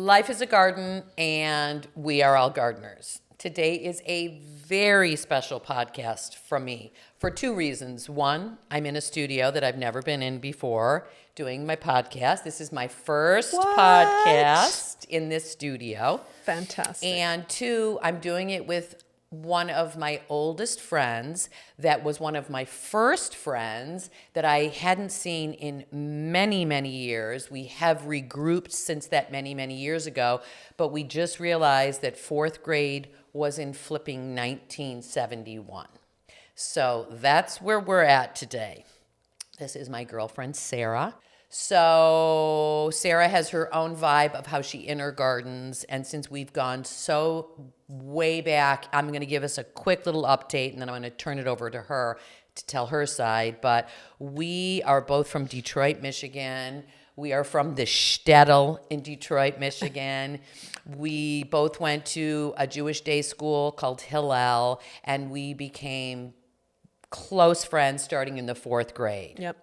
Life is a garden, and we are all gardeners. Today is a very special podcast from me for two reasons. One, I'm in a studio that I've never been in before doing my podcast. This is my first podcast in this studio. Fantastic. And two, I'm doing it with one of my oldest friends that was one of my first friends that I hadn't seen in many, many years. We have regrouped since that many, many years ago, but we just realized that fourth grade was in flipping 1971. So that's where we're at today. This is my girlfriend, Sarah. So Sarah has her own vibe of how she inner gardens, and since we've gone so way back, I'm going to give us a quick little update, and then I'm going to turn it over to her to tell her side. But we are both from Detroit, Michigan. We are from the shtetl in Detroit, Michigan. We both went to a Jewish day school called Hillel, and we became close friends starting in the fourth grade. Yep.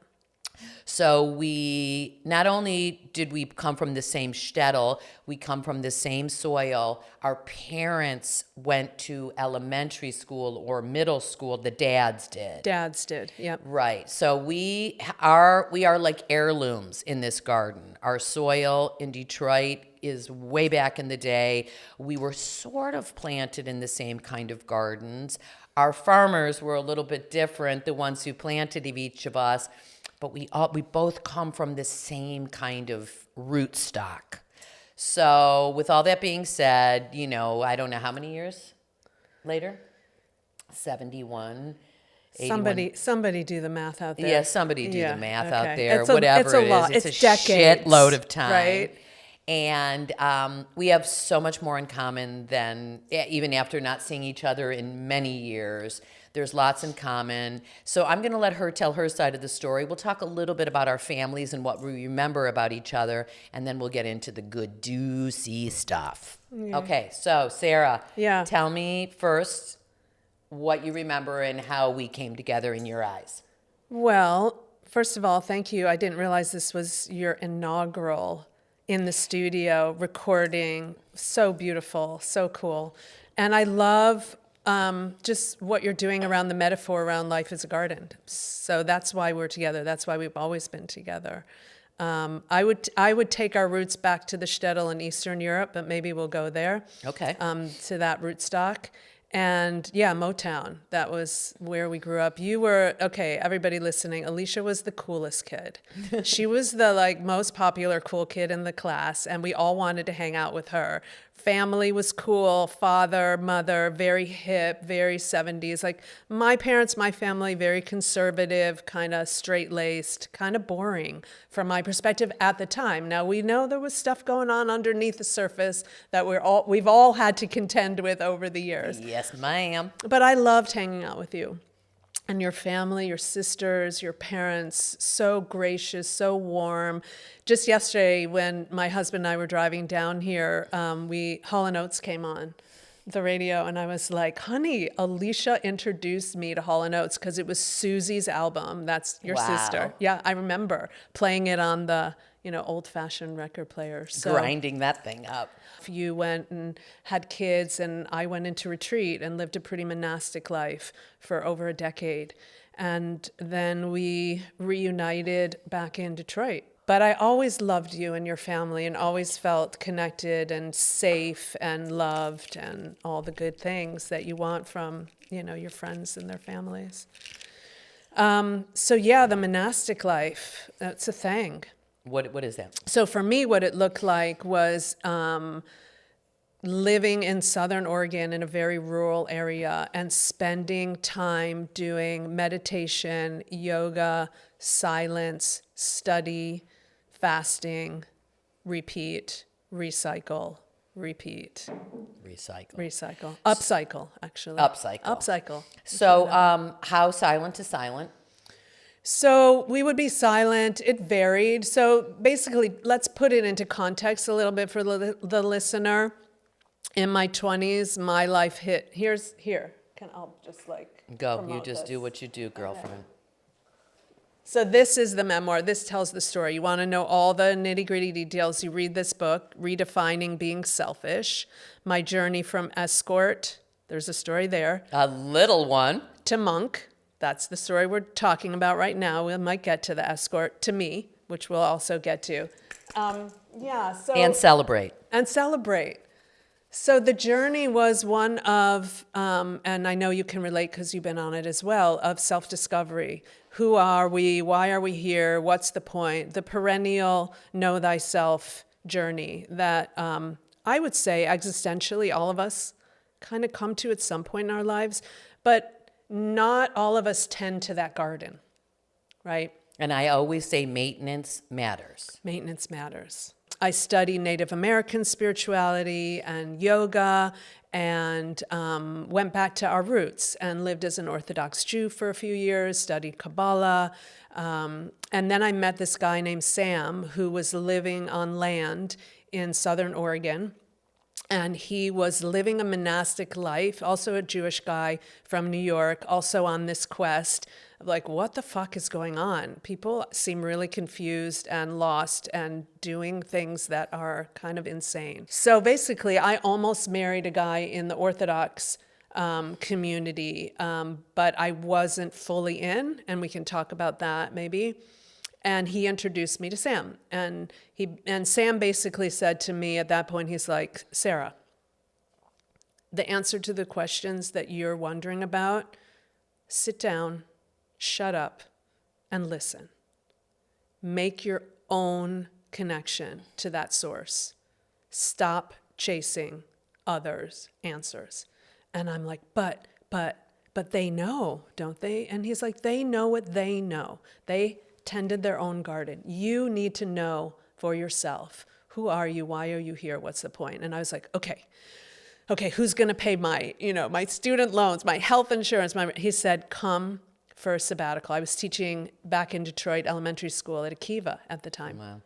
So we, not only did we come from the same shtetl, we come from the same soil. Our parents went to elementary school or middle school. The dads did. Dads did, yep. Right. So we are like heirlooms in this garden. Our soil in Detroit is way back in the day. We were sort of planted in the same kind of gardens. Our farmers were a little bit different, the ones who planted each of us. But we both come from the same kind of root stock. So with all that being said, you know, I don't know how many years later? 71, 81. Somebody do the math out there. Yeah, somebody do the math out there. It's a lot. It's a decades, shitload of time. Right? And we have so much more in common than, even after not seeing each other in many years. There's lots in common. So I'm going to let her tell her side of the story. We'll talk a little bit about our families and what we remember about each other, and then we'll get into the good, juicy stuff. Yeah. Okay, so Sarah, tell me first what you remember and how we came together in your eyes. Well, first of all, thank you. I didn't realize this was your inaugural in the studio recording. So beautiful, so cool. And I love just what you're doing around the metaphor around life as a garden. So that's why we're together. That's why we've always been together. I would take our roots back to the shtetl in Eastern Europe, but maybe we'll go there. Okay. To that rootstock. And yeah, Motown, that was where we grew up. You were, okay, everybody listening, Alicia was the coolest kid. She was the most popular cool kid in the class, and we all wanted to hang out with her. Family was cool, father, mother, very hip, very 70s. My parents, my family, very conservative, kind of straight-laced, kind of boring from my perspective at the time. Now, we know there was stuff going on underneath the surface that we've all had to contend with over the years. Yes, ma'am. But I loved hanging out with you. And your family, your sisters, your parents, so gracious, so warm. Just yesterday, when my husband and I were driving down here, Hall & Oates came on the radio, and I was like, honey, Alicia introduced me to Hall & Oates because it was Susie's album. That's your sister. Yeah, I remember playing it on the old-fashioned record player. So grinding that thing up. You went and had kids, and I went into retreat and lived a pretty monastic life for over a decade. And then we reunited back in Detroit. But I always loved you and your family and always felt connected and safe and loved and all the good things that you want from, your friends and their families. So yeah, the monastic life, that's a thing. What is that? So for me, what it looked like was living in Southern Oregon in a very rural area and spending time doing meditation, yoga, silence, study, fasting, repeat, recycle, repeat. Recycle. Upcycle, actually. Upcycle. So how silent to silent? So we would be silent. It varied. So basically, let's put it into context a little bit for the listener. In my 20s, my life hit. Here. I'll just go. You just do what you do, girlfriend. Okay. So this is the memoir. This tells the story. You want to know all the nitty-gritty details, you read this book, Redefining Being Selfish, my journey from escort, there's a story there, A little one. to monk. That's the story we're talking about right now. We might get to the escort, to me, which we'll also get to. And celebrate. And celebrate. So the journey was one of, and I know you can relate because you've been on it as well, of self-discovery. Who are we? Why are we here? What's the point? The perennial know thyself journey that I would say existentially all of us kind of come to at some point in our lives, but not all of us tend to that garden, right? And I always say maintenance matters. Maintenance matters. I studied Native American spirituality and yoga and went back to our roots and lived as an Orthodox Jew for a few years, studied Kabbalah. And then I met this guy named Sam who was living on land in Southern Oregon. And he was living a monastic life, also a Jewish guy from New York, also on this quest of like, what the fuck is going on? People seem really confused and lost and doing things that are kind of insane. So basically, I almost married a guy in the Orthodox community, but I wasn't fully in, and we can talk about that maybe. And he introduced me to Sam. And Sam basically said to me at that point, he's like, Sarah, the answer to the questions that you're wondering about, sit down, shut up, and listen. Make your own connection to that source. Stop chasing others' answers. And I'm like, but they know, don't they? And he's like, they know what they know. They tended their own garden. You need to know for yourself. Who are you? Why are you here? What's the point? And I was like, okay, who's going to pay my student loans, my health insurance? He said, come for a sabbatical. I was teaching back in Detroit elementary school at Akiva at the time. Wow.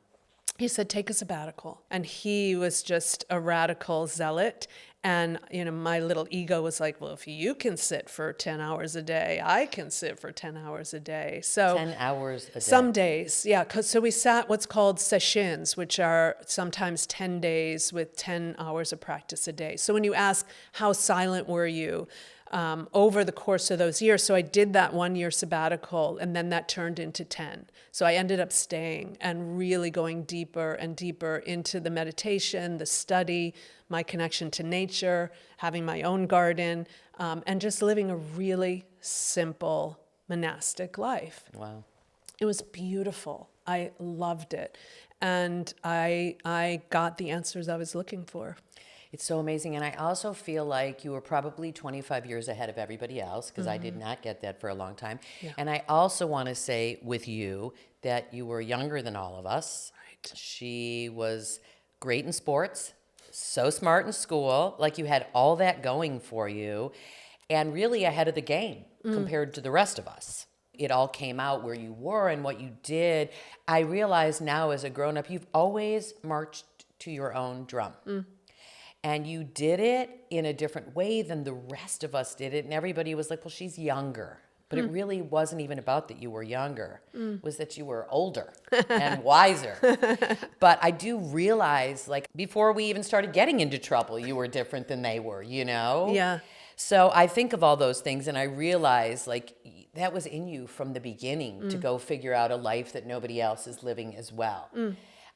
He said, take a sabbatical. And he was just a radical zealot. And, my little ego was like, well, if you can sit for 10 hours a day, I can sit for 10 hours a day. So 10 hours a day. Some days, yeah. So we sat what's called sessions, which are sometimes 10 days with 10 hours of practice a day. So when you ask, how silent were you? Over the course of those years. So I did that 1 year sabbatical, and then that turned into 10. So I ended up staying and really going deeper and deeper into the meditation, the study, my connection to nature, having my own garden, and just living a really simple monastic life. Wow. It was beautiful. I loved it. And I got the answers I was looking for. It's so amazing. And I also feel like you were probably 25 years ahead of everybody else, because I did not get that for a long time. Yeah. And I also want to say with you that you were younger than all of us. Right. She was great in sports, so smart in school, like you had all that going for you, and really ahead of the game compared to the rest of us. It all came out where you were and what you did. I realize now as a grown-up, you've always marched to your own drum. And you did it in a different way than the rest of us did it. And everybody was like, well, she's younger. But it really wasn't even about that you were younger. It was that you were older and wiser. But I do realize, like, before we even started getting into trouble, you were different than they were, Yeah. So I think of all those things and I realize, like, that was in you from the beginning to go figure out a life that nobody else is living as well.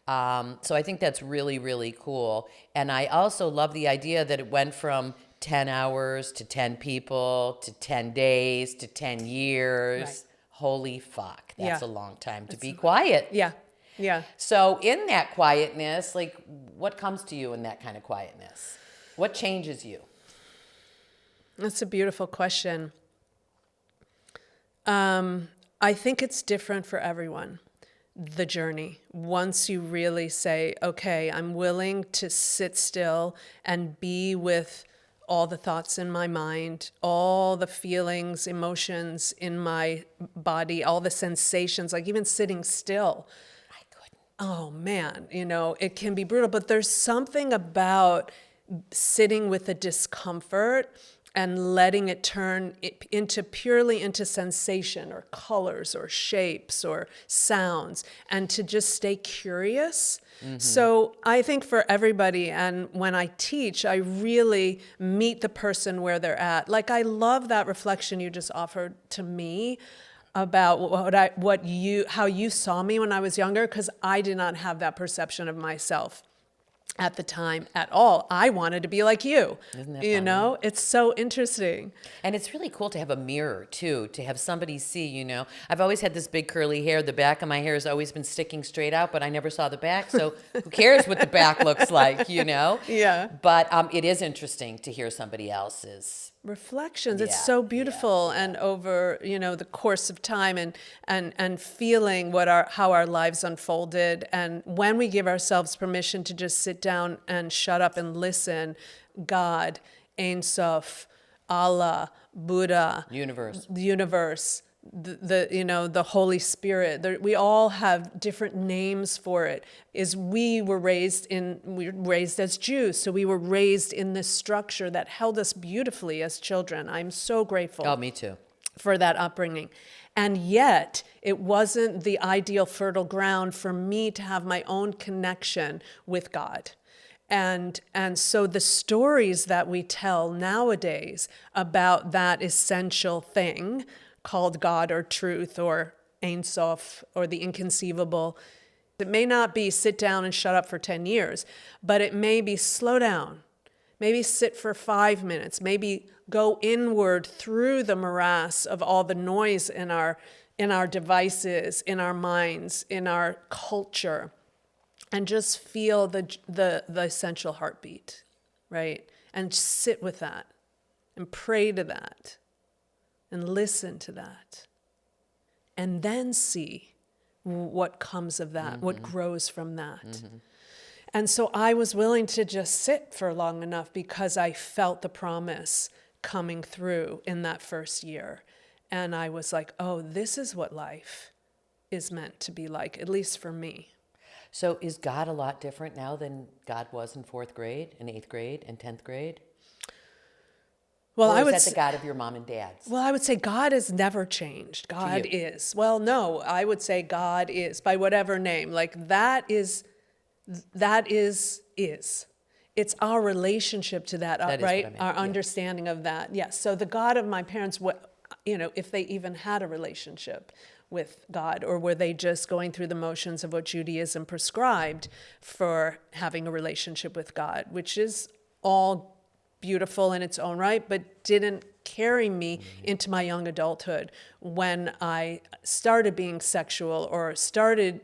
So I think that's really, really cool. And I also love the idea that it went from 10 hours to 10 people to 10 days to 10 years. Right. Holy fuck. That's Yeah. a long time to be quiet. Yeah. Yeah. So in that quietness, like, what comes to you in that kind of quietness? What changes you? That's a beautiful question. I think it's different for everyone. The journey. Once you really say, okay, I'm willing to sit still and be with all the thoughts in my mind, all the feelings, emotions in my body, all the sensations, like even sitting still. I couldn't. Oh man, it can be brutal, but there's something about sitting with the discomfort and letting it turn into purely into sensation or colors or shapes or sounds, and to just stay curious. So I think for everybody, and when I teach, I really meet the person where they're at. Like, I love that reflection you just offered to me about how you saw me when I was younger, because I did not have that perception of myself at the time at all. I wanted to be like you. Isn't that You funny? know, it's so interesting. And it's really cool to have a mirror too, to have somebody see, you know. I've always had this big curly hair. The back of my hair has always been sticking straight out, but I never saw the back. So who cares what the back looks like, you know? Yeah. But it is interesting to hear somebody else's. Reflections. It's Yeah, so beautiful, and over, the course of time, and feeling how our lives unfolded. And when we give ourselves permission to just sit down and shut up and listen, God, Ein Sof, Allah, Buddha, the universe, the Holy Spirit. We all have different names for it. We were raised as Jews, so we were raised in this structure that held us beautifully as children. I'm so grateful. Oh, me too. For that upbringing. And yet, it wasn't the ideal fertile ground for me to have my own connection with God. And so the stories that we tell nowadays about that essential thing called God or truth or Ein Sof or the inconceivable, it may not be sit down and shut up for 10 years, but it may be slow down, maybe sit for 5 minutes, maybe go inward through the morass of all the noise in our devices, in our minds, in our culture, and just feel the essential heartbeat, right? And sit with that and pray to that and listen to that. And then see what comes of that, what grows from that. And so I was willing to just sit for long enough because I felt the promise coming through in that first year. And I was like, oh, this is what life is meant to be like, at least for me. So is God a lot different now than God was in 4th grade and 8th grade and 10th grade? Well, Or is that the God of your mom and dad's? Well, I would say God has never changed. God is. Well, no, I would say God is, by whatever name. Like, that is. It's our relationship to that, That is right? what I meant, Our yeah. understanding of that. Yes. So the God of my parents, if they even had a relationship with God, or were they just going through the motions of what Judaism prescribed for having a relationship with God, which is all beautiful in its own right, but didn't carry me into my young adulthood when I started being sexual or started,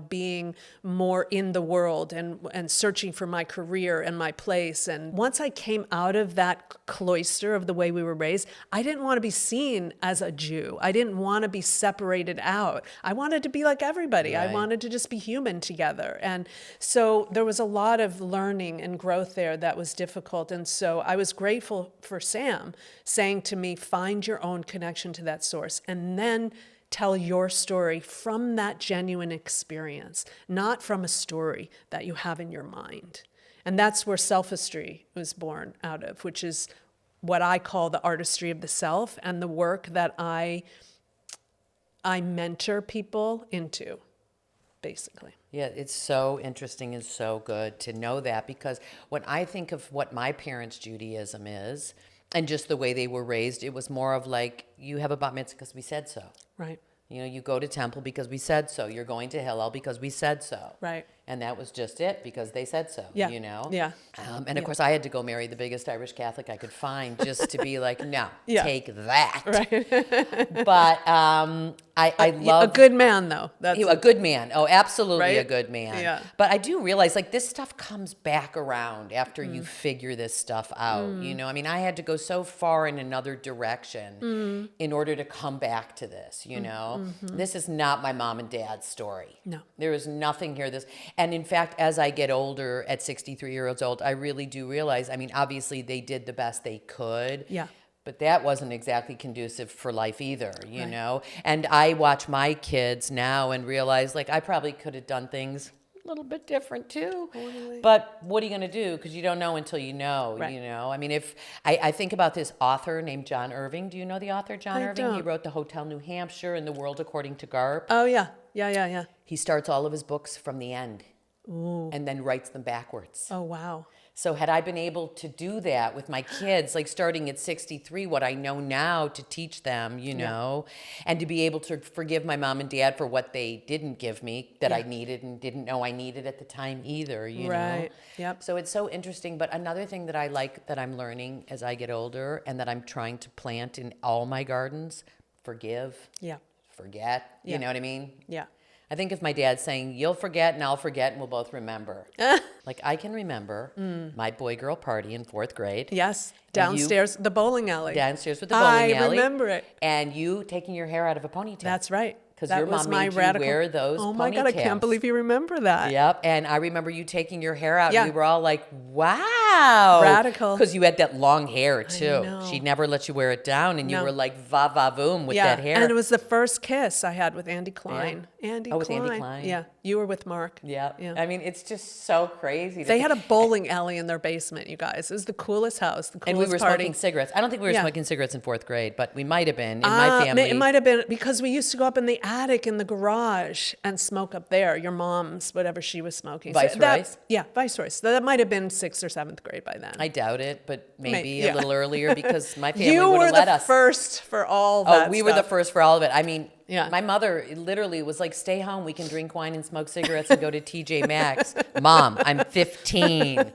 being more in the world and searching for my career and my place. And once I came out of that cloister of the way we were raised, I didn't want to be seen as a Jew. I didn't want to be separated out. I wanted to be like everybody. Right. I wanted to just be human together. And so there was a lot of learning and growth there that was difficult. And so I was grateful for Sam saying to me, find your own connection to that source, and then tell your story from that genuine experience, not from a story that you have in your mind. And that's where Selfistry was born out of, which is what I call the artistry of the self, and the work that I mentor people into, basically. Yeah, it's so interesting and so good to know that, because when I think of what my parents' Judaism is, and just the way they were raised, it was more of like, you have a bat mitzvah because we said so. Right. You go to temple because we said so. You're going to Hillel because we said so. Right. And that was just it, because they said so, Yeah. Yeah. And of course, I had to go marry the biggest Irish Catholic I could find just to be like, no, Yeah. take that. Right. But I love... A good man, though. That's a good man. Oh, absolutely a Right? good man. Yeah. But I do realize, like, this stuff comes back around after you figure this stuff out. I mean, I had to go so far in another direction in order to come back to this, This is not my mom and dad's story. No. There is nothing here. And in fact, as I get older, at 63 years old, I really do realize, I mean, obviously they did the best they could. Yeah. But that wasn't exactly conducive for life either, you know? And I watch my kids now and realize, like, I probably could have done things a little bit different too. Totally. But what are you going to do? Because you don't know until you know, Right. you know. I mean, if I think about this author named John Irving. Do you know the author John I Irving? He don't. wrote The Hotel New Hampshire and The World According to Garp. Oh, yeah. Yeah. He starts all of his books from the end Ooh. and then writes them backwards. Oh, wow. So had I been able to do that with my kids, like starting at 63, what I know now to teach them, you know, and to be able to forgive my mom and dad for what they didn't give me that I needed and didn't know I needed at the time either, you know. Right. Yep. So it's so interesting. But another thing that I like that I'm learning as I get older and that I'm trying to plant in all my gardens, forgive, Yeah. forget, you know what I mean? Yeah. I think if my dad's saying, you'll forget and I'll forget and we'll both remember. Like I can remember my boy-girl party in 4th grade. Yes. And Downstairs, the bowling alley. Downstairs with the bowling alley. I remember it. And you taking your hair out of a ponytail. That's right. Because That your was mom my made you radical. wear those Oh my God, I can't ponytails. believe you remember that. Yep. And I remember you taking your hair out. Yeah. And we were all like, wow. Radical. Because you had that long hair too. know. She never let you wear it down. And you No. were like va-va-voom with that hair. And it was the first kiss I had with Andy Klein. Andy Oh, with Klein. Andy Klein. Yeah. You were with Mark. Yeah. Yeah. I mean, it's just so crazy. to They think- had a bowling alley in their basement, you guys. It was the coolest house, the And coolest we were party. smoking cigarettes. I don't think we were Yeah. smoking cigarettes in 4th grade, but we might have been in my family. It might have been because we used to go up in the attic in the garage and smoke up there. Your mom's, whatever she was smoking. Vice that- Royce? Yeah, Vice Royce. That might have been 6th or 7th grade by then. I doubt it, but maybe yeah. a little earlier because my family You would were have let the us. first for all that Oh, we were the stuff. first for all of it. I mean, Yeah. my mother literally was like, stay home. We can drink wine and smoke cigarettes and go to TJ Maxx. Mom, I'm 15.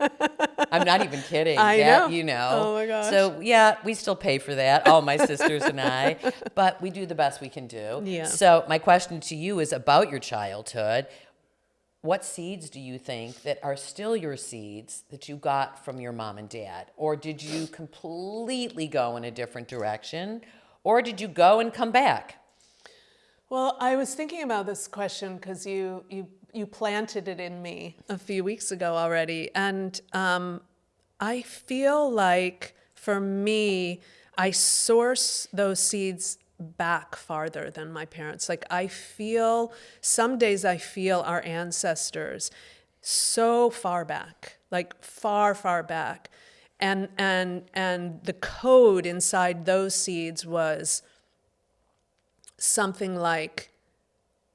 I'm not even kidding. I Yeah, know. You know. Oh, my gosh. So, yeah, we still pay for that, all my sisters and I, but we do the best we can do. Yeah. So, my question to you is about your childhood. What seeds do you think that are still your seeds that you got from your mom and dad? Or did you completely go in a different direction? Or did you go and come back? Well, I was thinking about this question because you planted it in me a few weeks ago already, and I feel like for me, I source those seeds back farther than my parents. Like I feel some days I feel our ancestors so far back, like far back, and the code inside those seeds was something like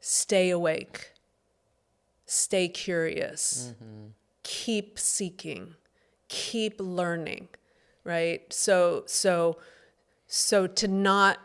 stay awake, stay curious, keep seeking, keep learning, right? So to not,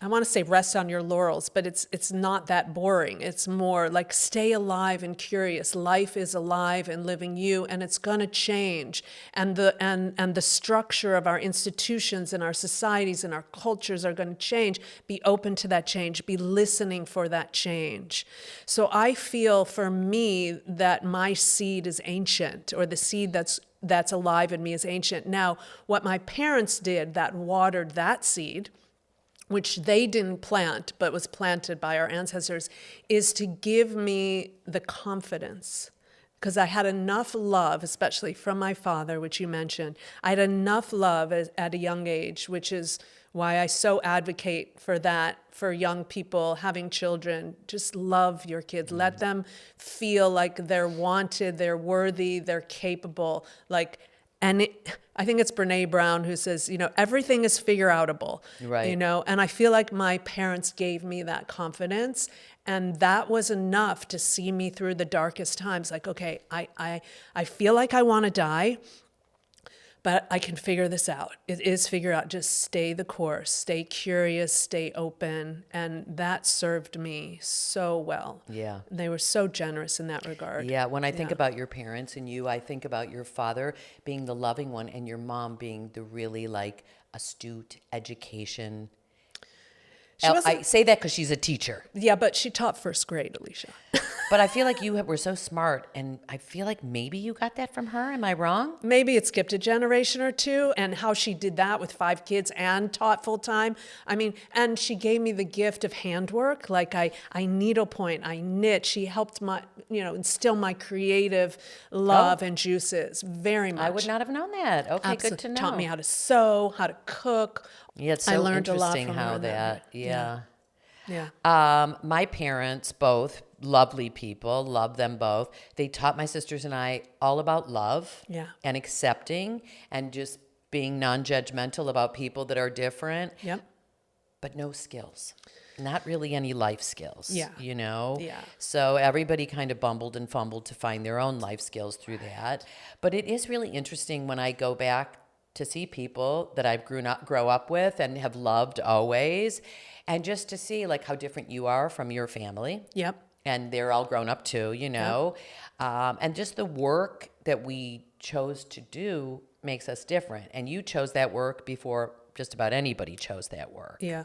I want to say rest on your laurels, but it's not that boring. It's more like stay alive and curious. Life is alive and living you, and it's going to change. And the structure of our institutions and our societies and our cultures are going to change. Be open to that change. Be listening for that change. So I feel for me that my seed is ancient, or the seed that's alive in me is ancient. Now, what my parents did that watered that seed, which they didn't plant but was planted by our ancestors, is to give me the confidence. Because I had enough love, especially from my father, which you mentioned. I had enough love at a young age, which is why I so advocate for that, for young people having children. Just love your kids. Let them feel like they're wanted, they're worthy, they're capable. I think it's Brene Brown who says, everything is figure outable. Right. And I feel like my parents gave me that confidence, and that was enough to see me through the darkest times. Like, okay, I feel like I want to die, but I can figure this out. It is figure out. Just stay the course, stay curious, stay open. And that served me so well. Yeah. They were so generous in that regard. Yeah, when I think about your parents and you, I think about your father being the loving one and your mom being the really astute education. I say that because she's a teacher. Yeah, but she taught first grade, Alicia. But I feel like you were so smart, and I feel like maybe you got that from her. Am I wrong? Maybe it skipped a generation or two, and how she did that with 5 kids and taught full time. I mean, and she gave me the gift of handwork. Like I needlepoint, I knit. She helped instill my creative love and juices very much. I would not have known that. Okay, good to know. Taught me how to sew, how to cook. Yeah, it's I so learned a lot interesting from her how in that that. way. Yeah. Yeah. My parents both lovely people, love them both. They taught my sisters and I all about love Yeah. and accepting and just being non-judgmental about people that are different, Yep. but no skills. Not really any life skills, Yeah. you know? Yeah. So everybody kind of bumbled and fumbled to find their own life skills through that. But it is really interesting when I go back to see people that I've grow up with and have loved always, and just to see like how different you are from your family. Yep. And they're all grown up too, you know? And just the work that we chose to do makes us different. And you chose that work before just about anybody chose that work. Yeah.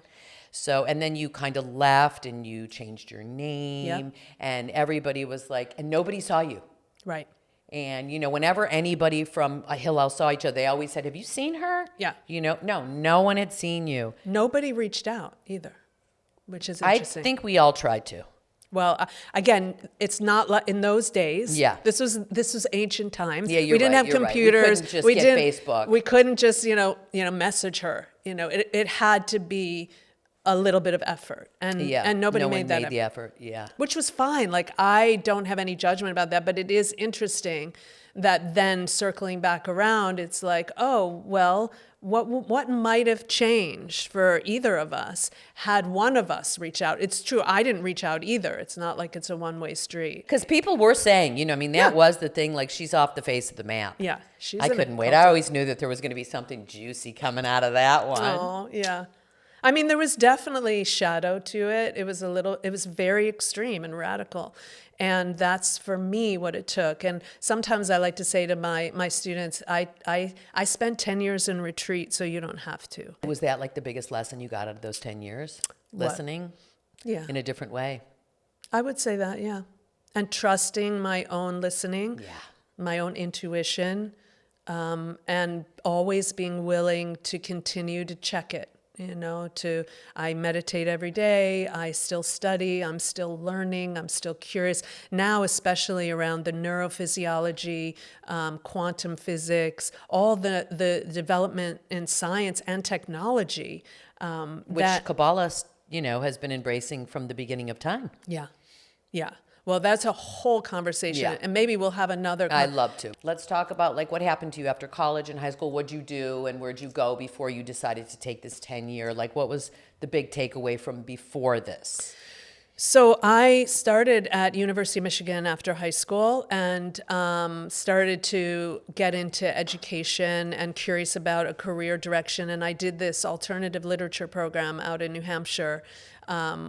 So, and then you kind of left and you changed your name, and everybody was like, and nobody saw you. Right. And, you know, whenever anybody from a Hillel saw each other, they always said, have you seen her? Yeah. You know, no one had seen you. Nobody reached out either, which is I interesting. think we all tried to. Well, again, it's not in those days. Yeah. This was ancient times. Yeah, you're we didn't right, have you're right. We computers. couldn't just get Facebook. We couldn't just message her. You know, it had to be a little bit of effort, and nobody no made one that made the effort. Yeah. which was fine. Like, I don't have any judgment about that, but it is interesting that then circling back around, it's like, oh, well, what might have changed for either of us had one of us reach out? It's true, I didn't reach out either. It's not like it's a one-way street. Because people were saying, you know, I mean, that was the thing, like, she's off the face of the map. Yeah, she's I in a couldn't wait. cult. I always knew that there was going to be something juicy coming out of that one. Oh, yeah. I mean, there was definitely shadow to it. It was very extreme and radical. And that's, for me, what it took. And sometimes I like to say to my students, I spent 10 years in retreat, so you don't have to. Was that like the biggest lesson you got out of those 10 years? What? Listening Yeah. in a different way? I would say that, yeah. And trusting my own listening, my own intuition, and always being willing to continue to check it. You know, I meditate every day, I still study, I'm still learning, I'm still curious. Now, especially around the neurophysiology, quantum physics, all the development in science and technology. Which Kabbalah, you know, has been embracing from the beginning of time. Yeah, yeah. Well, that's a whole conversation, Yeah. and maybe we'll have another. I'd love to. Let's talk about like what happened to you after college and high school. What'd you do and where'd you go before you decided to take this 10-year? Like, what was the big takeaway from before this? So I started at University of Michigan after high school and started to get into education and curious about a career direction. And I did this alternative literature program out in New Hampshire,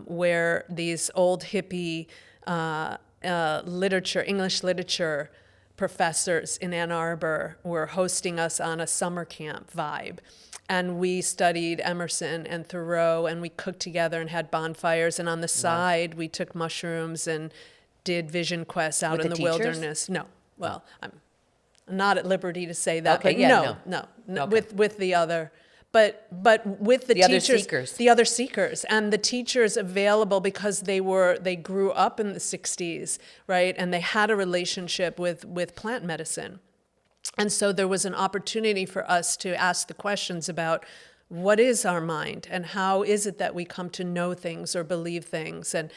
where these old hippie English literature professors in Ann Arbor were hosting us on a summer camp vibe. And we studied Emerson and Thoreau, and we cooked together and had bonfires. And on the side, we took mushrooms and did vision quests out With in the the teachers? wilderness. No, well, I'm not at liberty to say that. Okay, but yeah, no, Okay. with the other. But with the other teachers, seekers. the other seekers, and the teachers available because they grew up in the 60s, right? And they had a relationship with plant medicine. And so there was an opportunity for us to ask the questions about what is our mind and how is it that we come to know things or believe things, and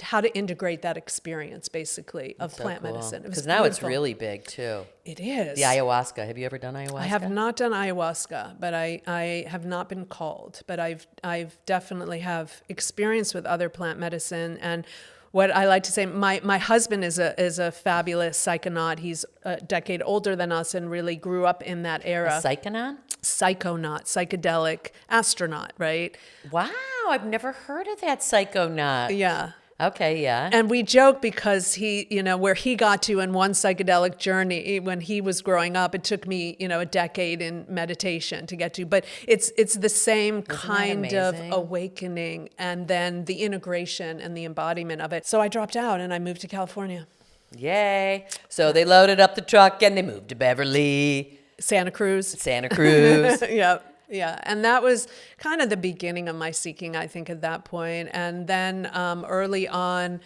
how to integrate that experience basically of plant medicine. It was Because now it's beautiful. really big too. It is. The ayahuasca. Have you ever done ayahuasca? I have not done ayahuasca, but I have not been called. But I've definitely have experience with other plant medicine. And what I like to say, my husband is a fabulous psychonaut. He's a decade older than us and really grew up in that era. Psychonaut? Psychonaut, psychedelic astronaut, right? Wow, I've never heard of that psychonaut. Yeah. Okay, yeah. And we joke because he, where he got to in one psychedelic journey when he was growing up, it took me, a decade in meditation to get to. But it's the same kind of amazing? awakening and then the integration and the embodiment of it. So I dropped out and I moved to California. Yay. So they loaded up the truck and they moved to Beverly, Santa Cruz. Santa Cruz. Yep. Yeah, and that was kind of the beginning of my seeking, I think, at that point. And then early on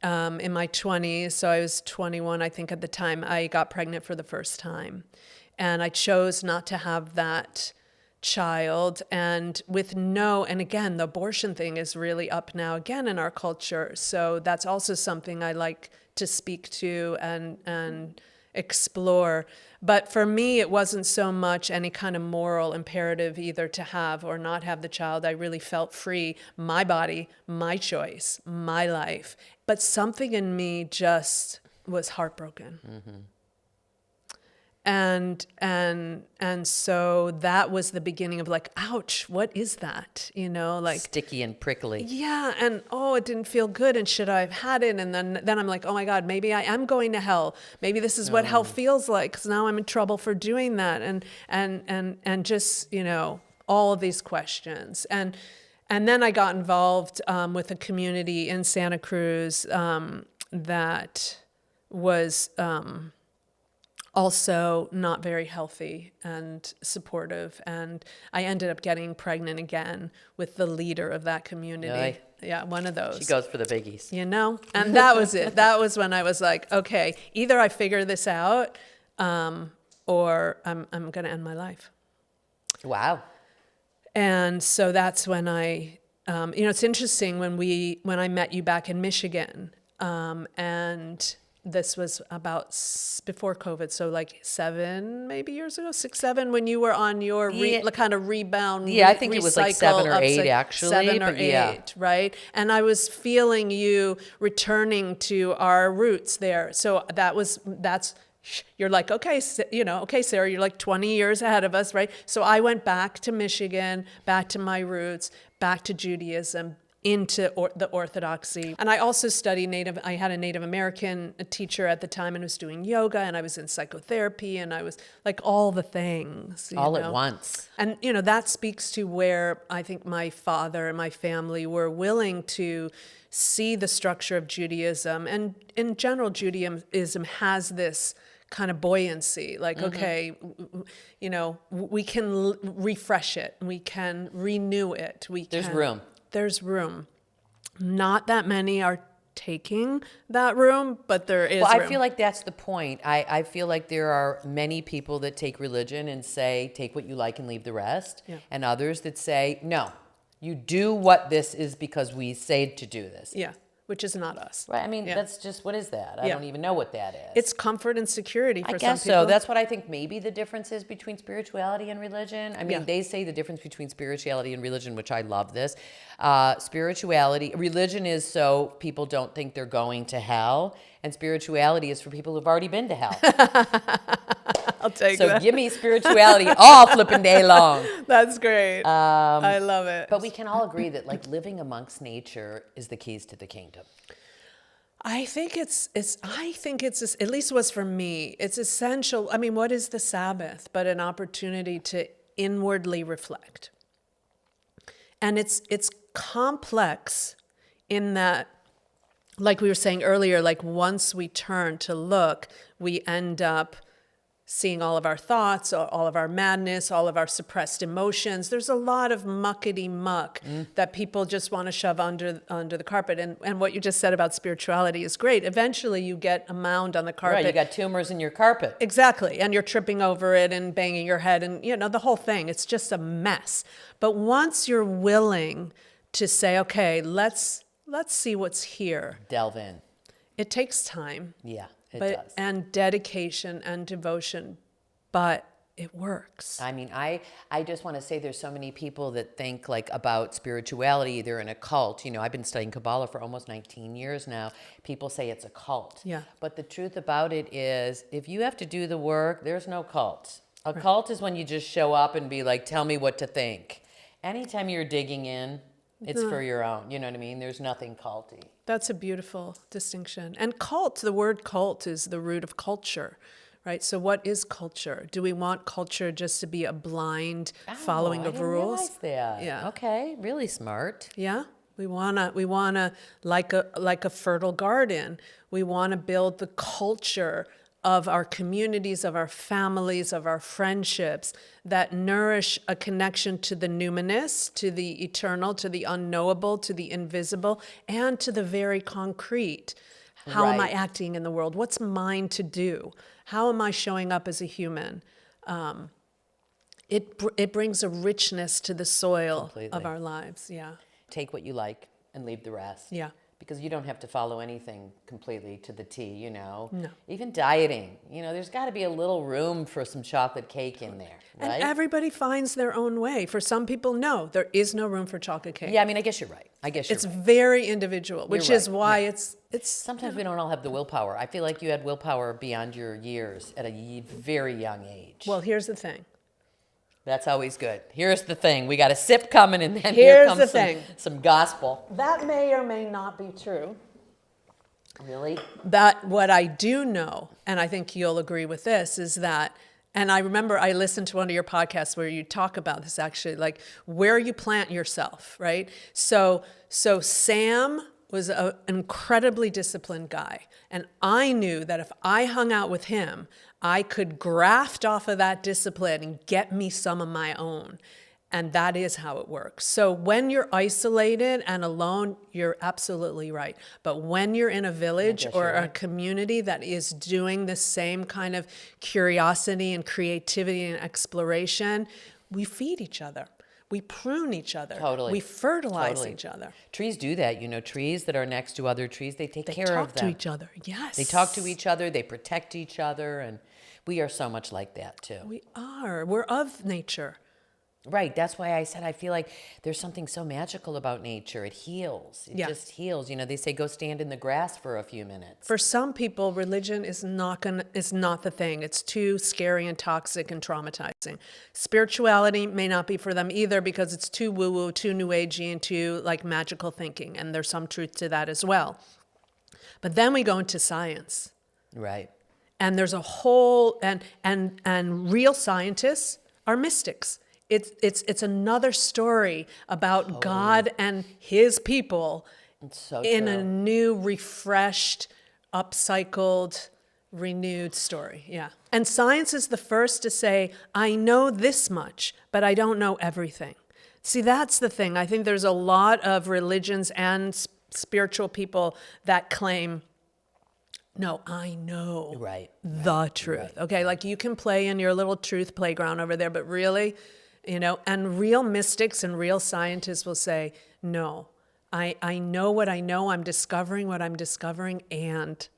in my 20s, so I was 21, I think, at the time, I got pregnant for the first time. And I chose not to have that child, and with no, and again, the abortion thing is really up now again in our culture. So that's also something I like to speak to and explore. But for me, it wasn't so much any kind of moral imperative either to have or not have the child. I really felt free, my body, my choice, my life. But something in me just was heartbroken. And so that was the beginning of like, ouch, what is that? You know, like Sticky and prickly. yeah, and oh, it didn't feel good, and should I have had it? And then I'm like, oh my God, maybe I am going to hell. Maybe this is what hell feels like, because now I'm in trouble for doing that, and just, you know, all of these questions. And then I got involved with a community in Santa Cruz that was also not very healthy and supportive. And I ended up getting pregnant again with the leader of that community. Really? Yeah, one of those. She goes for the biggies. You know? And that was it. That was when I was like, okay, either I figure this out or I'm going to end my life. Wow. And so that's when it's interesting when I met you back in Michigan, and this was about before COVID, so like 7 maybe years ago, 6, 7, when you were on your kind of rebound. Yeah, I think it was like 7 or 8 actually. 7 or 8, right? And I was feeling you returning to our roots there. So you're like, okay, okay, Sarah, you're like 20 years ahead of us, right? So I went back to Michigan, back to my roots, back to Judaism, into the Orthodoxy. And I also studied I had a Native American teacher at the time and was doing yoga, and I was in psychotherapy, and I was like all the things. All at once. And, that speaks to where I think my father and my family were willing to see the structure of Judaism. And in general, Judaism has this kind of buoyancy, like, okay, we can refresh it, we can renew it. There's room. Not that many are taking that room, but there is room. I feel like that's the point. I feel like there are many people that take religion and say, take what you like and leave the rest. Yeah. And others that say, no, you do what this is because we say to do this. Yeah, which is not us. Right. I mean, that's just, what is that? I don't even know what that is. It's comfort and security for some people. I guess so. That's what I think maybe the difference is between spirituality and religion. I mean, they say the difference between spirituality and religion, which I love this. Religion is so people don't think they're going to hell, and spirituality is for people who've already been to hell. I'll take that. So give me spirituality all flipping day long. That's great. I love it. But we can all agree that like living amongst nature is the keys to the kingdom. I think it's at least was for me, it's essential. I mean, what is the Sabbath but an opportunity to inwardly reflect? And it's complex in that, like we were saying earlier, like once we turn to look, we end up seeing all of our thoughts, all of our madness, all of our suppressed emotions. There's a lot of muckety muck that people just want to shove under the carpet. And what you just said about spirituality is great. Eventually you get a mound on the carpet. Right, you got tumors in your carpet. Exactly. And you're tripping over it and banging your head and, the whole thing. It's just a mess. But once you're willing to say, okay, let's see what's here. Delve in. It takes time. Yeah. It does. And dedication and devotion, but it works. I mean, I just want to say there's so many people that think like about spirituality, they're in a cult. I've been studying Kabbalah for almost 19 years now. People say it's a cult. Yeah. But the truth about it is, if you have to do the work, there's no cult. A cult is when you just show up and be like, tell me what to think. Anytime you're digging in, it's for your own. You know what I mean? There's nothing culty. That's a beautiful distinction. And the word cult is the root of culture, right? So what is culture? Do we want culture just to be a blind following of rules? I didn't realize that. Yeah. Okay, really smart. Yeah. We wanna like a fertile garden. We wanna build the culture of our communities, of our families, of our friendships that nourish a connection to the numinous, to the eternal, to the unknowable, to the invisible, and to the very concrete. How am I acting in the world? What's mine to do? How am I showing up as a human? it brings a richness to the soil of Completely. our lives. Yeah. Take what you like and leave the rest. Yeah. Because you don't have to follow anything completely to the T, you know. No. Even dieting, you know, there's got to be a little room for some chocolate cake in there, right? And everybody finds their own way. For some people, no, there is no room for chocolate cake. Yeah, I mean, I guess you're right. It's very individual, which is right. why Yeah. it's Sometimes we don't all have the willpower. I feel like you had willpower beyond your years at a very young age. well, here's the thing. That's always good. Here's the thing. We got a sip coming, and then Here's here comes the thing. some gospel. That may or may not be true. Really? That what I do know, and I think you'll agree with this, is that, and I remember I listened to one of your podcasts where you talk about this actually, like where you plant yourself, right? So Sam was an incredibly disciplined guy. And I knew that if I hung out with him, I could graft off of that discipline and get me some of my own. And that is how it works. So when you're isolated and alone, you're absolutely right. But when you're in a village or a community that is doing the same kind of curiosity and creativity and exploration, we feed each other. We prune each other. Totally. We fertilize each other. Trees do that. You know, trees that are next to other trees, they take care Talk of them. to each other. Yes. They talk to each other. They protect each other. And we are so much like that, too. We are. We're of nature. Right. That's why I said I feel like there's something so magical about nature. It heals. It just heals. You know, they say go stand in the grass for a few minutes. For some people, religion is not the thing. It's too scary and toxic and traumatizing. Spirituality may not be for them either because it's too woo-woo, too new agey, and too like magical thinking. And there's some truth to that as well. But then we go into science. Right. And there's a whole and real scientists are mystics. It's another story about God and his people in a new, refreshed, upcycled, renewed story. Yeah. And science is the first to say, I know this much, but I don't know everything. See, that's the thing. I think there's a lot of religions and spiritual people that claim, no, I know the truth. Right. Okay, like you can play in your little truth playground over there, but really, you know, and real mystics and real scientists will say, no, I know what I know, I'm discovering what I'm discovering, and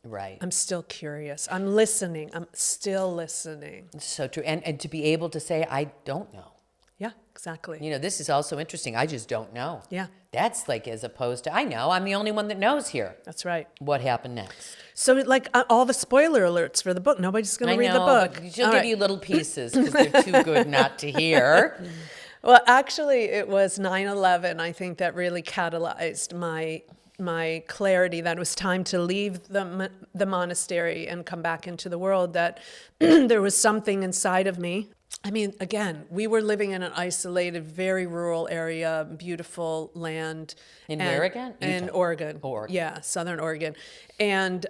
I'm still curious. I'm listening. I'm still listening. So true. And to be able to say, I don't know. Yeah, exactly. You know, this is also interesting. I just don't know. Yeah. That's like as opposed to, I know, I'm the only one that knows here. That's right. What happened next? So like all the spoiler alerts for the book. Nobody's going to read the book. But she'll give you little pieces because they're too good not to hear. Well, actually, it was 9/11, I think, that really catalyzed my clarity that it was time to leave the monastery and come back into the world, that there was something inside of me. I mean, again, we were living in an isolated, very rural area, beautiful land. Where again? In Oregon. Yeah, Southern Oregon. And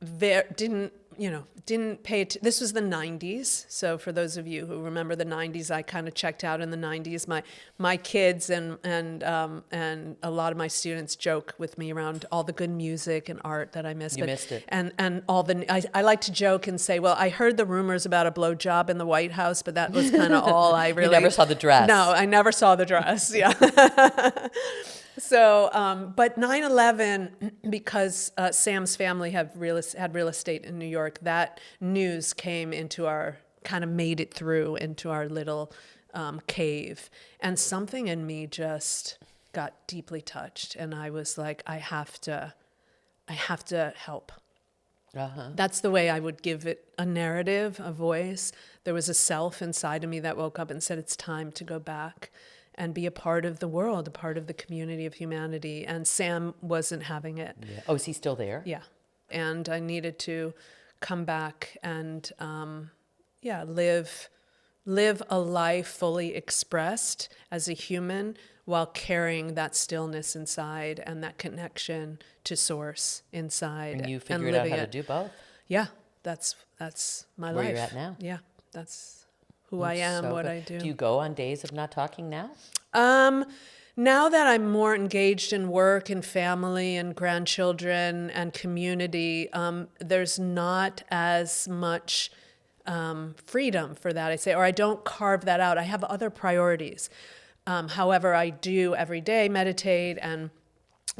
there didn't pay it. This was the 90s. So for those of you who remember the 90s, I kind of checked out in the 90s. My kids and a lot of my students joke with me around all the good music and art that I missed. You missed it. And all I like to joke and say, well, I heard the rumors about a blowjob in the White House, but that was kind of all I really. You never saw the dress. No, I never saw the dress. Yeah. So, but 9/11, because Sam's family had real estate in New York, that news came into made it through into our little cave. And something in me just got deeply touched. And I was like, I have to help. Uh-huh. That's the way I would give it a narrative, a voice. There was a self inside of me that woke up and said, it's time to go back and be a part of the world, a part of the community of humanity. And Sam wasn't having it. Yeah. Oh, is he still there? Yeah. And I needed to come back and, live a life fully expressed as a human while carrying that stillness inside and that connection to source inside. And you figured out how to do both? Yeah. That's my life. Where you're at now? Yeah. That's who I am, what I do. Do you go on days of not talking now? Now that I'm more engaged in work and family and grandchildren and community, there's not as much freedom for that. I say, or I don't carve that out. I have other priorities. However, I do every day meditate and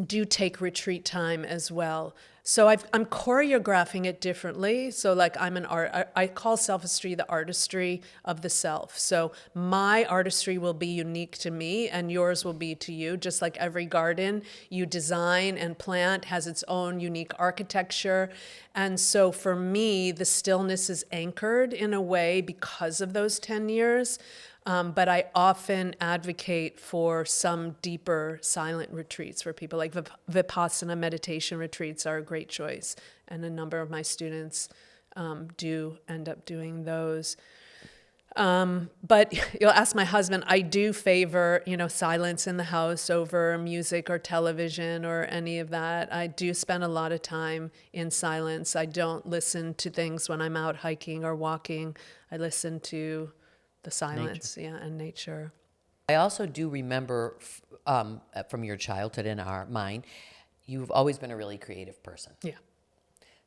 do take retreat time as well. So I'm choreographing it differently. So like I'm an art, I call selfistry the artistry of the self. So my artistry will be unique to me and yours will be to you. Just like every garden you design and plant has its own unique architecture. And so for me, the stillness is anchored in a way because of those 10 years. But I often advocate for some deeper silent retreats for people, like Vipassana meditation retreats are a great choice. And a number of my students do end up doing those. But you'll ask my husband, I do favor, silence in the house over music or television or any of that. I do spend a lot of time in silence. I don't listen to things when I'm out hiking or walking. I listen to the silence, and nature. I also do remember from your childhood in our mind, you've always been a really creative person. Yeah.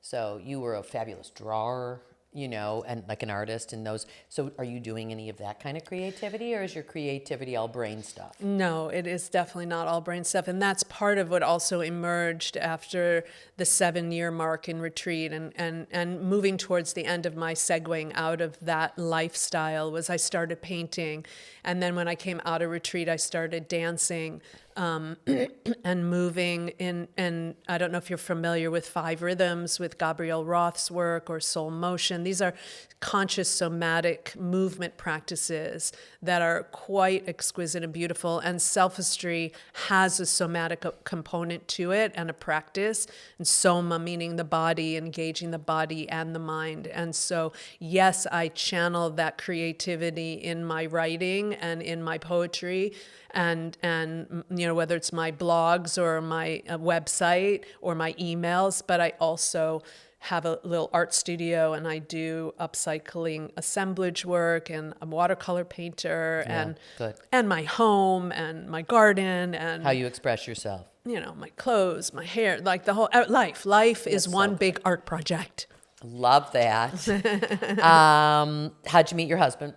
So you were a fabulous drawer, and like an artist and those. So are you doing any of that kind of creativity, or is your creativity all brain stuff? No, it is definitely not all brain stuff. And that's part of what also emerged after the 7-year mark in retreat and moving towards the end of my segueing out of that lifestyle was I started painting. And then when I came out of retreat, I started dancing. And moving in, and I don't know if you're familiar with 5 rhythms with Gabrielle Roth's work or soul motion. These are conscious somatic movement practices that are quite exquisite and beautiful. And selfistry has a somatic component to it and a practice. And soma meaning the body, engaging the body and the mind. And so, yes, I channel that creativity in my writing and in my poetry. And whether it's my blogs or my website or my emails, but I also have a little art studio and I do upcycling assemblage work and I'm a watercolor painter and my home and my garden and how you express yourself. My clothes, my hair, like the whole life. Life is one big art project. Love that. How'd you meet your husband?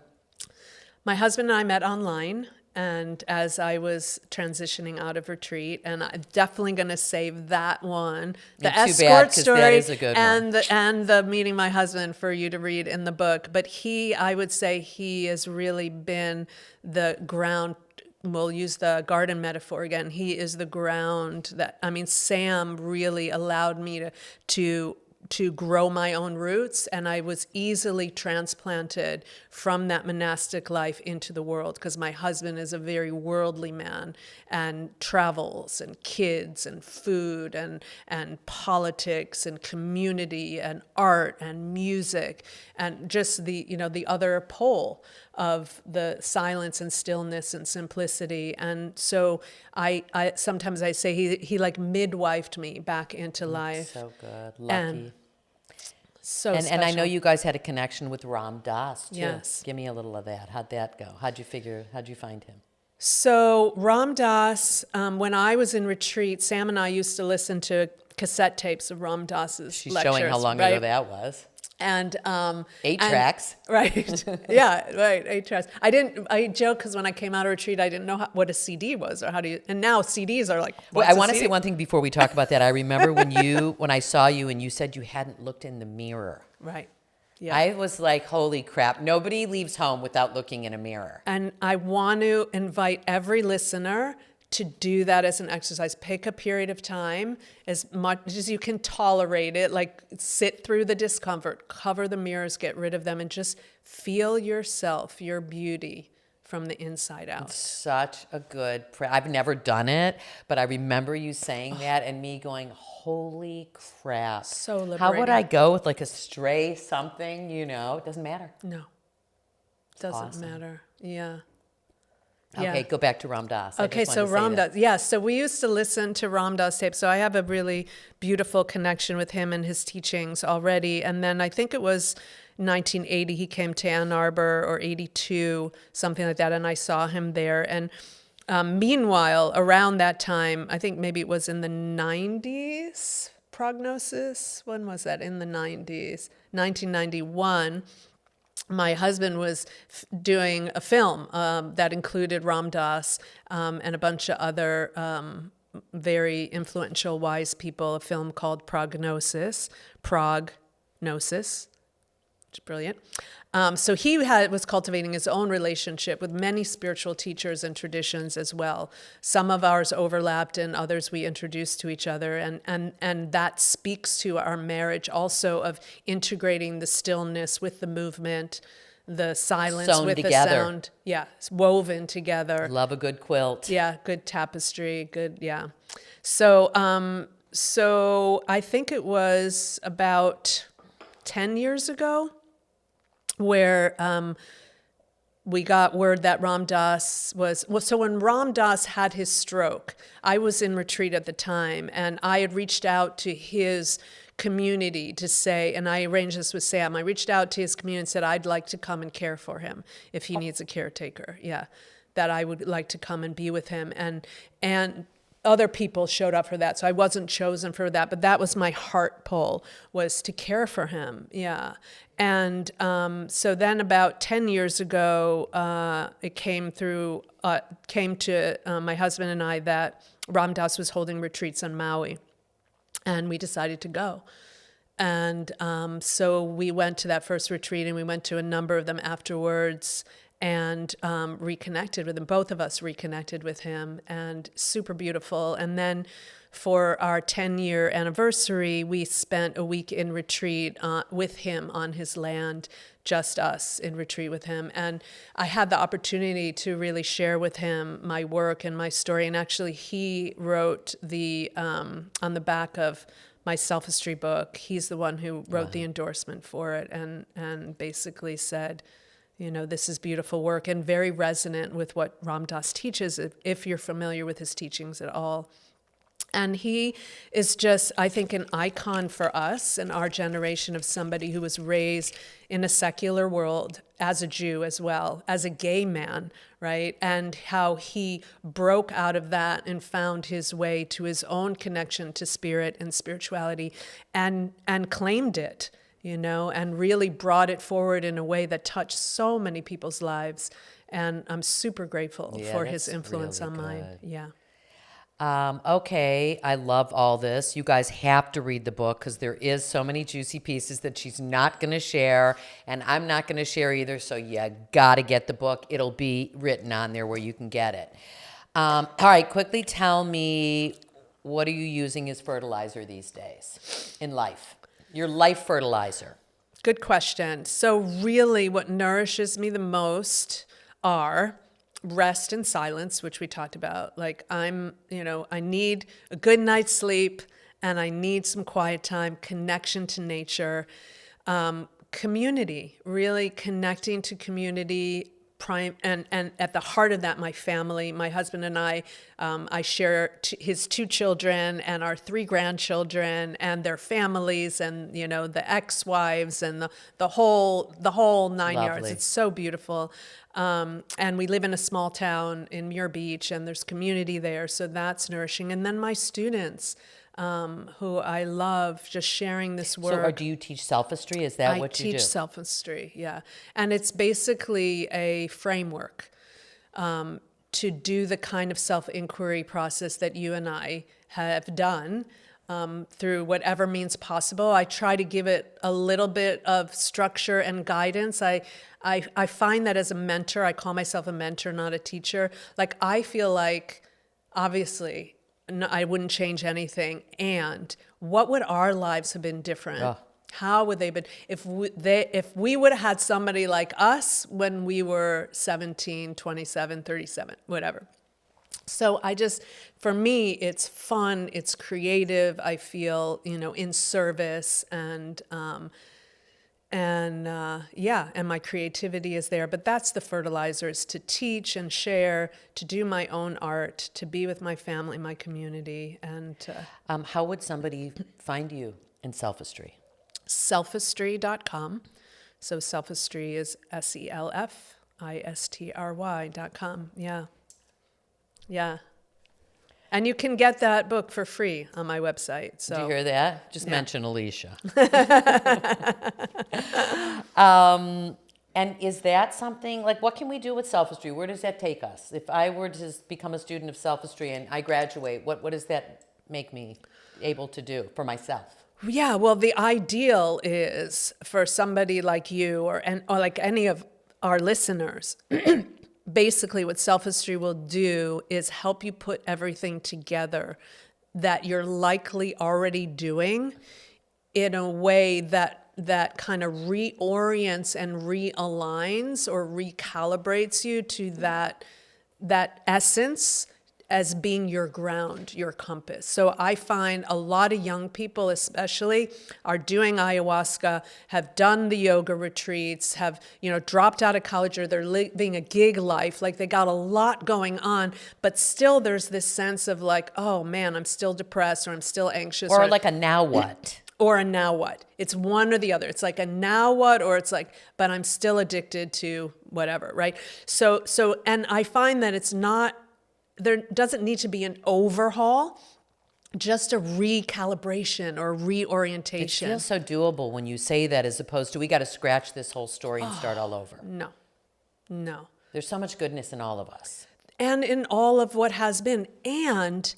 My husband and I met online. And as I was transitioning out of retreat, and I'm definitely going to save that one, the escort story, that is a good and the meeting my husband for you to read in the book. But I would say he has really been the ground. We'll use the garden metaphor again. He is the ground Sam really allowed me to grow my own roots, and I was easily transplanted from that monastic life into the world because my husband is a very worldly man and travels and kids and food and politics and community and art and music and just the other pole of the silence and stillness and simplicity. And so I sometimes I say he like midwifed me back into life. So good. Lucky. And I know you guys had a connection with Ram Dass too. Yes. Give me a little of that. How'd that go? How'd you find him? So Ram Dass, when I was in retreat, Sam and I used to listen to cassette tapes of Ram Dass's She's lectures. showing how long ago that was. And 8 tracks. Right. Yeah, right. 8 tracks. I joke because when I came out of retreat, I didn't know what a CD was or and now CDs are like, I want to say one thing before we talk about that. I remember when I saw you and you said you hadn't looked in the mirror. Right. Yeah. I was like, holy crap. Nobody leaves home without looking in a mirror. And I want to invite every listener to do that as an exercise. Pick a period of time, as much as you can tolerate it, like sit through the discomfort, cover the mirrors, get rid of them, and just feel yourself, your beauty from the inside out. Such a good I've never done it, but I remember you saying that and me going, holy crap. So liberating. How would I go with like a stray something, It doesn't matter. No. Doesn't matter. Yeah. Okay, go back to Ram Dass. Okay, so Ram Dass. Yeah, so we used to listen to Ram Dass tapes. So I have a really beautiful connection with him and his teachings already. And then I think it was 1980 he came to Ann Arbor, or 82, something like that, and I saw him there. And meanwhile, around that time, I think maybe it was in the 90s, Prognosis. When was that? In the 90s, 1991. my husband was doing a film that included Ram Dass and a bunch of other very influential, wise people, a film called Prognosis, which is brilliant. So he was cultivating his own relationship with many spiritual teachers and traditions as well. Some of ours overlapped and others we introduced to each other. And that speaks to our marriage also of integrating the stillness with the movement, the silence Sewn with together. the sound. Yeah, it's woven together. Love a good quilt. Yeah, good tapestry, good, yeah. So I think it was about 10 years ago where we got word that Ram Dass so when Ram Dass had his stroke, I was in retreat at the time, and I had reached out to his community to say, and I arranged this with Sam, I reached out to his community and said, I'd like to come and care for him if he needs a caretaker. Yeah, that I would like to come and be with him. And other people showed up for that. So I wasn't chosen for that, but that was my heart pull, was to care for him. Yeah. And so then about 10 years ago, it came to my husband and I that Ram Dass was holding retreats on Maui, and we decided to go. And so we went to that first retreat, and we went to a number of them afterwards, and reconnected with him. Both of us reconnected with him, and super beautiful. And then for our 10-year anniversary, we spent a week in retreat with him on his land, just us in retreat with him. And I had the opportunity to really share with him my work and my story. And actually, he wrote on the back of my self-history book, he's the one who wrote the endorsement for it, and basically said, this is beautiful work and very resonant with what Ram Dass teaches, if you're familiar with his teachings at all. And he is just, I think, an icon for us and our generation of somebody who was raised in a secular world as a Jew as well, as a gay man, right? And how he broke out of that and found his way to his own connection to spirit and spirituality, and claimed it. And really brought it forward in a way that touched so many people's lives. And I'm super grateful for his influence really on mine. good. Yeah. Okay, I love all this. You guys have to read the book because there is so many juicy pieces that she's not going to share, and I'm not going to share either, so you got to get the book. It'll be written on there where you can get it. All right, quickly tell me, what are you using as fertilizer these days in life? Your life fertilizer. Good question. So really what nourishes me the most are rest and silence, which we talked about. Like I need a good night's sleep, and I need some quiet time, connection to nature, community, really connecting to community, and at the heart of that, my family, my husband and I share his 2 children and our 3 grandchildren and their families, and the ex-wives and the whole 9 yards. Lovely. It's so beautiful. And we live in a small town in Muir Beach, and there's community there, so that's nourishing. And then my students, who I love, just sharing this work. So, or do you teach self-history? Is that what you do? I teach self-history, yeah. And it's basically a framework to do the kind of self-inquiry process that you and I have done through whatever means possible. I try to give it a little bit of structure and guidance. I find that as a mentor, I call myself a mentor, not a teacher. Like, I feel like, obviously, I wouldn't change anything. And what would our lives have been different? Oh. How would they have been if we would have had somebody like us when we were 17, 27, 37, whatever. So for me, it's fun, it's creative. I feel, in service, and my creativity is there. But that's the fertilizer, is to teach and share, to do my own art, to be with my family, my community. And how would somebody find you in self-history? Selfhistory.com. So selfhistory is SELFISTRY.com. Yeah. Yeah. And you can get that book for free on my website. So Do you hear that? Just mention Alicia. And is that something, like, what can we do with self-history? Where does that take us? If I were to become a student of self-history and I graduate, what does that make me able to do for myself? Yeah, well, the ideal is for somebody like you or like any of our listeners. Basically, what self-history will do is help you put everything together that you're likely already doing in a way that kind of reorients and realigns or recalibrates you to that essence as being your ground, your compass. So I find a lot of young people especially are doing ayahuasca, have done the yoga retreats, have, dropped out of college, or they're living a gig life, like they got a lot going on, but still there's this sense of like, oh man, I'm still depressed, or I'm still anxious. Or like a now what? Or a now what? It's one or the other. It's like a now what, or it's like, but I'm still addicted to whatever, right? So, and I find that there doesn't need to be an overhaul, just a recalibration or reorientation. It feels so doable when you say that, as opposed to we got to scratch this whole story and start all over. No. There's so much goodness in all of us. And in all of what has been. And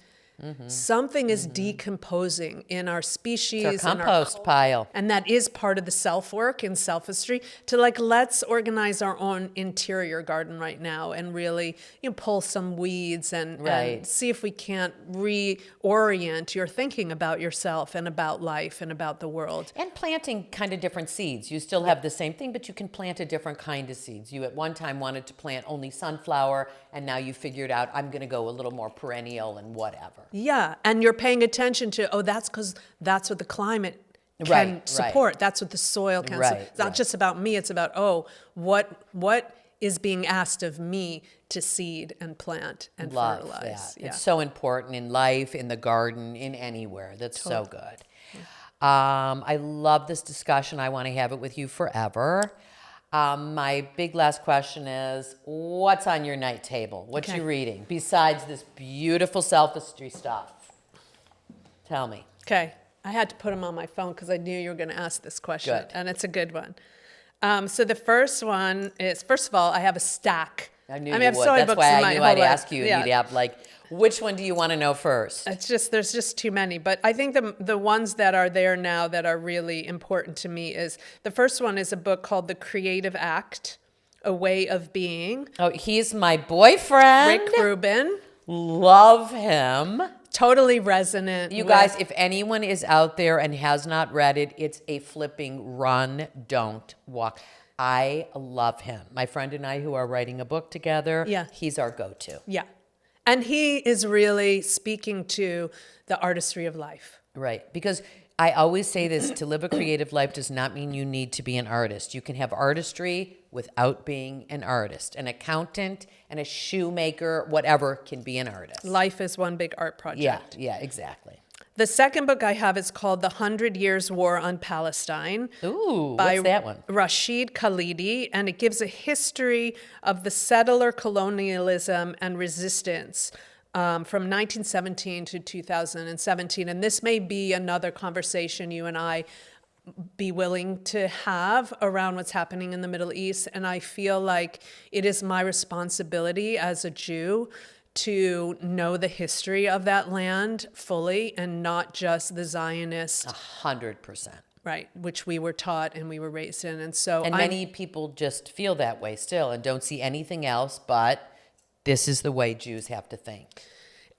something is decomposing in our species. It's our compost pile. And that is part of the self-work and self-history to let's organize our own interior garden right now and really, pull some weeds and see if we can't reorient your thinking about yourself and about life and about the world. And planting kind of different seeds. You still have the same thing, but you can plant a different kind of seeds. You at one time wanted to plant only sunflower, and now you figured out, I'm going to go a little more perennial and whatever. Yeah, and you're paying attention to, that's because that's what the climate can support. Right. That's what the soil can support. It's not just about me. It's about, what is being asked of me to seed and plant and fertilize. That. Yeah. It's so important in life, in the garden, in anywhere. That's so good. I love this discussion. I want to have it with you forever. My big last question is, what's on your night table? What you reading besides this beautiful self-history stuff? Tell me. Okay. I had to put them on my phone because I knew you were going to ask this question. Good. And it's a good one. So the first one is, first of all, I have a stack. I knew you would. That's why I knew I'd ask you. You'd have which one do you want to know first? There's just too many. But I think the ones that are there now that are really important to me is, the first one is a book called The Creative Act, A Way of Being. Oh, he's my boyfriend. Rick Rubin. Love him. Totally resonant. You guys, if anyone is out there and has not read it, it's a flipping run, don't walk. I love him. My friend and I, who are writing a book together, he's our go-to. Yeah. And he is really speaking to the artistry of life. Right. Because I always say this, to live a creative life does not mean you need to be an artist. You can have artistry without being an artist. An accountant and a shoemaker, whatever, can be an artist. Life is one big art project. Yeah, exactly. The second book I have is called The 100 Years' War on Palestine. Ooh, what's that one? Rashid Khalidi, and it gives a history of the settler colonialism and resistance from 1917 to 2017. And this may be another conversation you and I be willing to have around what's happening in the Middle East. And I feel like it is my responsibility as a Jew to know the history of that land fully and not just the Zionist. 100%. Right, which we were taught and we were raised in. And many people just feel that way still and don't see anything else, but this is the way Jews have to think.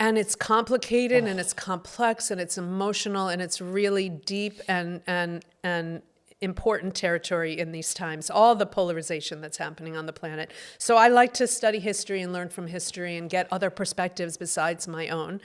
And it's complicated and it's complex and it's emotional and it's really deep and important territory in these times, all the polarization that's happening on the planet. So I like to study history and learn from history and get other perspectives besides my own.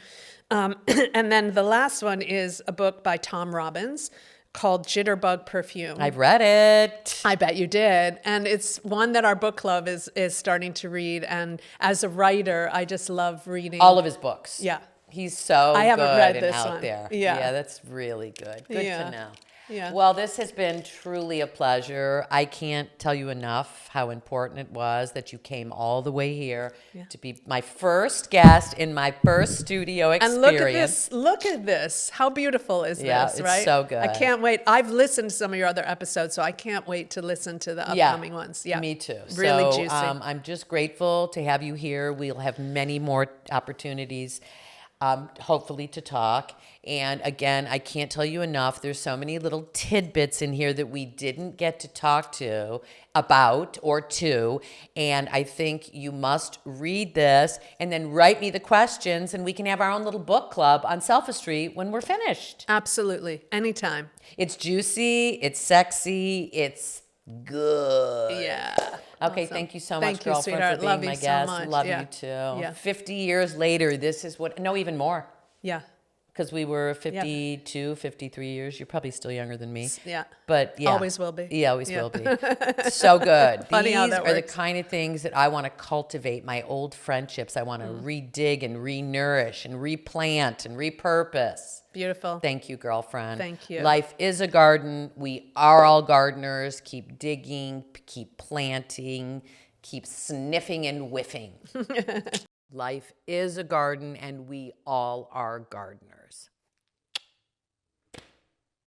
And then the last one is a book by Tom Robbins called Jitterbug Perfume. I've read it. I bet you did. And it's one that our book club is starting to read. And as a writer, I just love reading all of his books. Yeah. He's so I haven't good read and this out one. there. Yeah, that's really good. Good to know. Yeah. Well, this has been truly a pleasure. I can't tell you enough how important it was that you came all the way here to be my first guest in my first studio experience. And look at this. Look at this. How beautiful is Yeah, this, it's right? so good. I can't wait. I've listened to some of your other episodes, so I can't wait to listen to the upcoming ones. Yeah. Me too. Really so, juicy. I'm just grateful to have you here. We'll have many more opportunities, hopefully, to talk. And again, I can't tell you enough. There's so many little tidbits in here that we didn't get to talk to about or to. And I think you must read this and then write me the questions, and we can have our own little book club on Selfistry when we're finished. Absolutely. Anytime. It's juicy, it's sexy, it's good. Yeah. Okay, Awesome. thank you so Thank much, you, girlfriend, sweetheart. for being Love you my so guest. much. Love Yeah. you too. Yeah. 50 years later, this is what, no, even more. Yeah. Because we were 52, 53 years. You're probably still younger than me. Yeah. But yeah. Always will be. Yeah, always Yeah. will be. So good. Funny These how that are the works. kind of things that I want to cultivate, my old friendships. I want to redig and re-nourish and replant and repurpose. Beautiful. Thank you, girlfriend. Thank you. Life is a garden. We are all gardeners. Keep digging, keep planting, keep sniffing and whiffing. Life is a garden, and we all are gardeners.